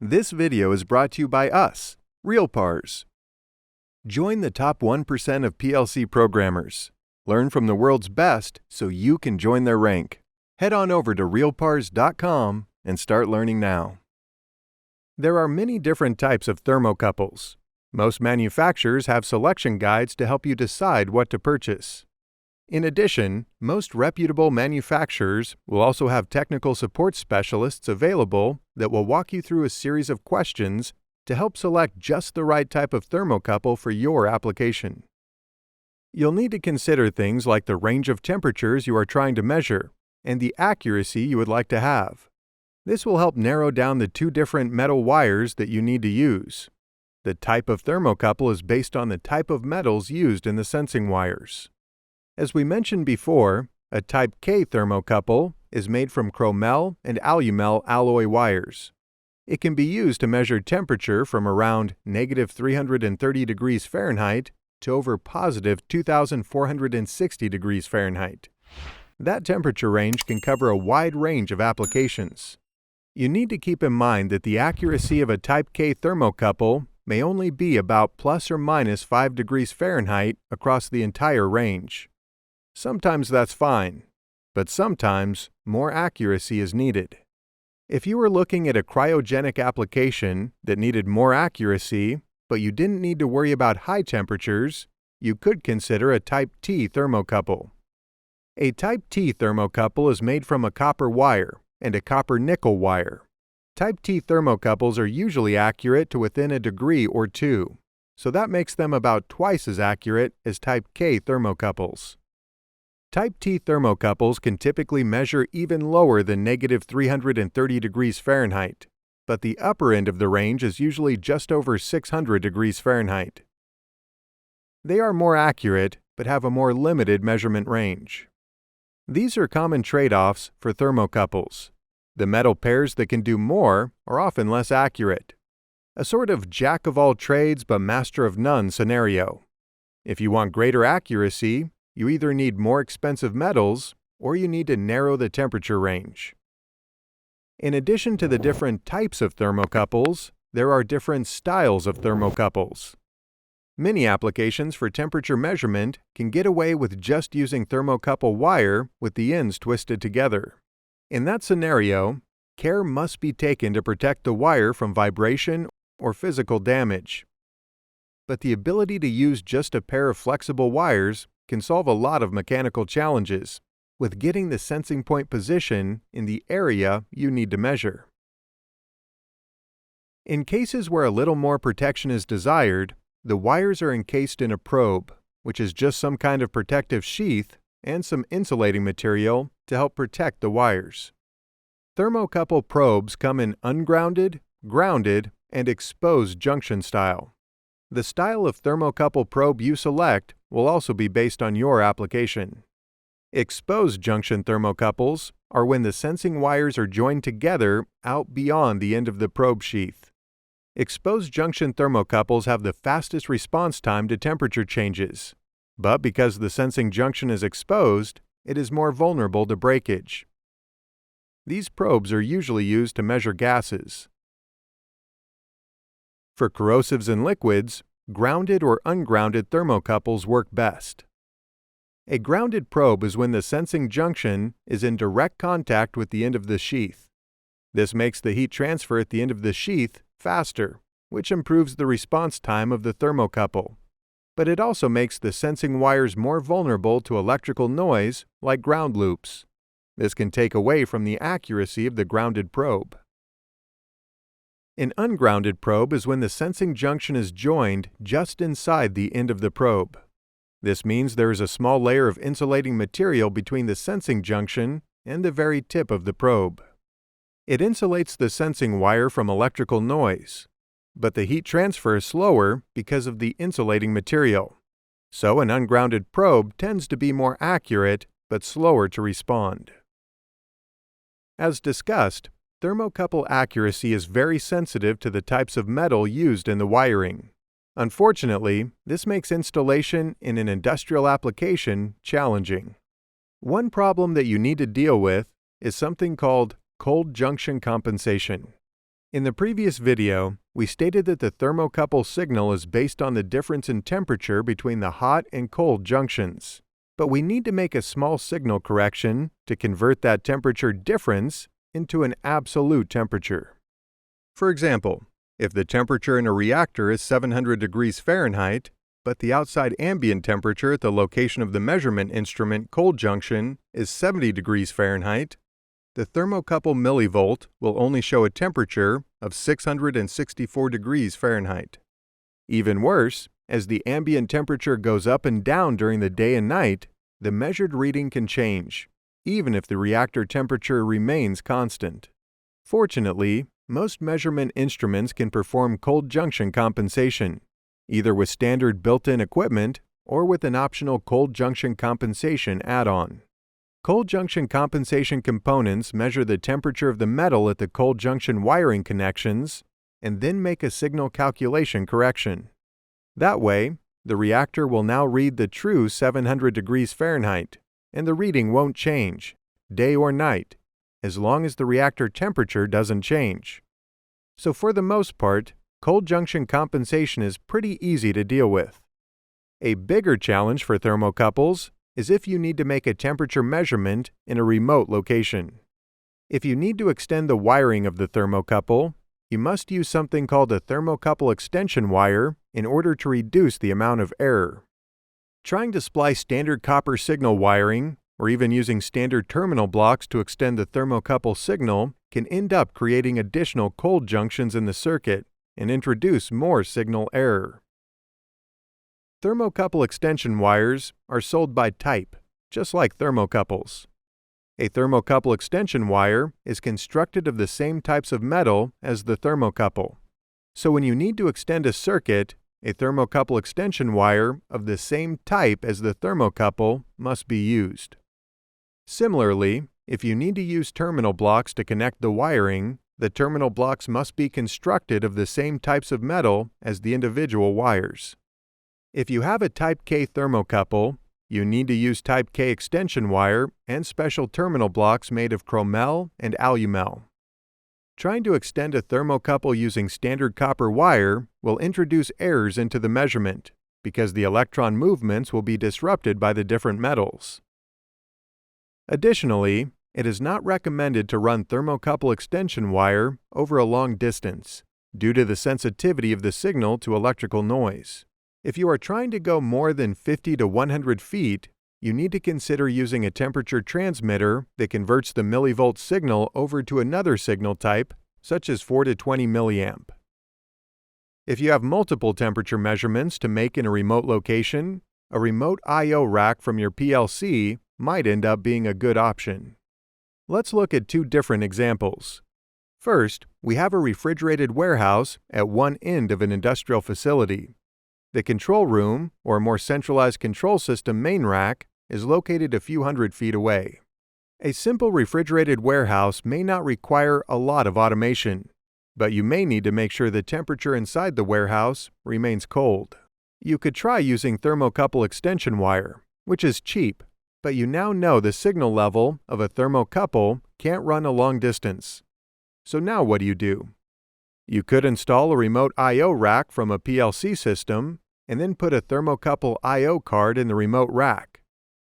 This video is brought to you by us, RealPars. Join the top 1% of PLC programmers. Learn from the world's best so you can join their rank. Head on over to realpars.com and start learning now. There are many different types of thermocouples. Most manufacturers have selection guides to help you decide what to purchase. In addition, most reputable manufacturers will also have technical support specialists available that will walk you through a series of questions to help select just the right type of thermocouple for your application. You'll need to consider things like the range of temperatures you are trying to measure and the accuracy you would like to have. This will help narrow down the two different metal wires that you need to use. The type of thermocouple is based on the type of metals used in the sensing wires. As we mentioned before, a Type K thermocouple is made from chromel and alumel alloy wires. It can be used to measure temperature from around -330 degrees Fahrenheit to over +2,460 degrees Fahrenheit. That temperature range can cover a wide range of applications. You need to keep in mind that the accuracy of a Type K thermocouple may only be about ±5 degrees Fahrenheit across the entire range. Sometimes that's fine, but sometimes more accuracy is needed. If you were looking at a cryogenic application that needed more accuracy, but you didn't need to worry about high temperatures, you could consider a Type T thermocouple. A Type T thermocouple is made from a copper wire and a copper-nickel wire. Type T thermocouples are usually accurate to within a degree or two, so that makes them about twice as accurate as Type K thermocouples. Type T thermocouples can typically measure even lower than -330 degrees Fahrenheit, but the upper end of the range is usually just over 600 degrees Fahrenheit. They are more accurate, but have a more limited measurement range. These are common trade-offs for thermocouples. The metal pairs that can do more are often less accurate. A sort of jack-of-all-trades but master-of-none scenario. If you want greater accuracy, you either need more expensive metals or you need to narrow the temperature range. In addition to the different types of thermocouples, there are different styles of thermocouples. Many applications for temperature measurement can get away with just using thermocouple wire with the ends twisted together. In that scenario, care must be taken to protect the wire from vibration or physical damage. But the ability to use just a pair of flexible wires can solve a lot of mechanical challenges with getting the sensing point position in the area you need to measure. In cases where a little more protection is desired, the wires are encased in a probe, which is just some kind of protective sheath and some insulating material to help protect the wires. Thermocouple probes come in ungrounded, grounded, and exposed junction style. The style of thermocouple probe you select will also be based on your application. Exposed junction thermocouples are when the sensing wires are joined together out beyond the end of the probe sheath. Exposed junction thermocouples have the fastest response time to temperature changes, but because the sensing junction is exposed, it is more vulnerable to breakage. These probes are usually used to measure gases. For corrosives and liquids, grounded or ungrounded thermocouples work best. A grounded probe is when the sensing junction is in direct contact with the end of the sheath. This makes the heat transfer at the end of the sheath faster, which improves the response time of the thermocouple. But it also makes the sensing wires more vulnerable to electrical noise like ground loops. This can take away from the accuracy of the grounded probe. An ungrounded probe is when the sensing junction is joined just inside the end of the probe. This means there is a small layer of insulating material between the sensing junction and the very tip of the probe. It insulates the sensing wire from electrical noise, but the heat transfer is slower because of the insulating material. So an ungrounded probe tends to be more accurate but slower to respond. As discussed, thermocouple accuracy is very sensitive to the types of metal used in the wiring. Unfortunately, this makes installation in an industrial application challenging. One problem that you need to deal with is something called cold junction compensation. In the previous video, we stated that the thermocouple signal is based on the difference in temperature between the hot and cold junctions. But we need to make a small signal correction to convert that temperature difference into an absolute temperature. For example, if the temperature in a reactor is 700 degrees Fahrenheit, but the outside ambient temperature at the location of the measurement instrument cold junction is 70 degrees Fahrenheit, the thermocouple millivolt will only show a temperature of 664 degrees Fahrenheit. Even worse, as the ambient temperature goes up and down during the day and night, the measured reading can change, even if the reactor temperature remains constant. Fortunately, most measurement instruments can perform cold junction compensation, either with standard built-in equipment or with an optional cold junction compensation add-on. Cold junction compensation components measure the temperature of the metal at the cold junction wiring connections and then make a signal calculation correction. That way, the reactor will now read the true 700 degrees Fahrenheit, and the reading won't change, day or night, as long as the reactor temperature doesn't change. So for the most part, cold junction compensation is pretty easy to deal with. A bigger challenge for thermocouples is if you need to make a temperature measurement in a remote location. If you need to extend the wiring of the thermocouple, you must use something called a thermocouple extension wire in order to reduce the amount of error. Trying to splice standard copper signal wiring, or even using standard terminal blocks to extend the thermocouple signal, can end up creating additional cold junctions in the circuit and introduce more signal error. Thermocouple extension wires are sold by type, just like thermocouples. A thermocouple extension wire is constructed of the same types of metal as the thermocouple. So when you need to extend a circuit, a thermocouple extension wire of the same type as the thermocouple must be used. Similarly, if you need to use terminal blocks to connect the wiring, the terminal blocks must be constructed of the same types of metal as the individual wires. If you have a Type K thermocouple, you need to use Type K extension wire and special terminal blocks made of chromel and alumel. Trying to extend a thermocouple using standard copper wire will introduce errors into the measurement because the electron movements will be disrupted by the different metals. Additionally, it is not recommended to run thermocouple extension wire over a long distance due to the sensitivity of the signal to electrical noise. If you are trying to go more than 50 to 100 feet, you need to consider using a temperature transmitter that converts the millivolt signal over to another signal type, such as 4 to 20 milliamp. If you have multiple temperature measurements to make in a remote location, a remote I/O rack from your PLC might end up being a good option. Let's look at two different examples. First, we have a refrigerated warehouse at one end of an industrial facility. The control room, or more centralized control system main rack, is located a few hundred feet away. A simple refrigerated warehouse may not require a lot of automation, but you may need to make sure the temperature inside the warehouse remains cold. You could try using thermocouple extension wire, which is cheap, but you now know the signal level of a thermocouple can't run a long distance. So now what do? You could install a remote I/O rack from a PLC system and then put a thermocouple I/O card in the remote rack.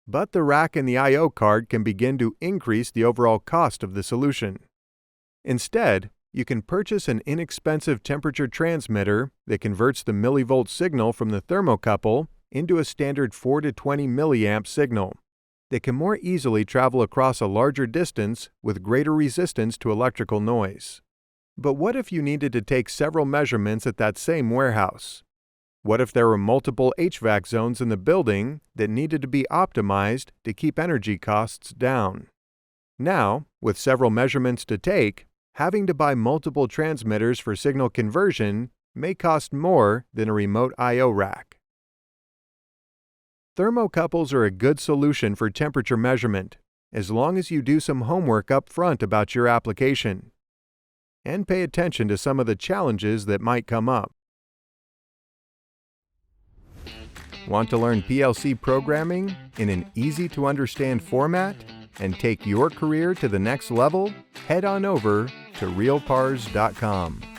But the rack and the I/O card can begin to increase the overall cost of the solution. Instead, you can purchase an inexpensive temperature transmitter that converts the millivolt signal from the thermocouple into a standard 4 to 20 milliamp signal that can more easily travel across a larger distance with greater resistance to electrical noise. But what if you needed to take several measurements at that same warehouse? What if there were multiple HVAC zones in the building that needed to be optimized to keep energy costs down? Now, with several measurements to take, having to buy multiple transmitters for signal conversion may cost more than a remote I/O rack. Thermocouples are a good solution for temperature measurement, as long as you do some homework up front about your application, and pay attention to some of the challenges that might come up. Want to learn PLC programming in an easy-to-understand format and take your career to the next level? Head on over to to realpars.com.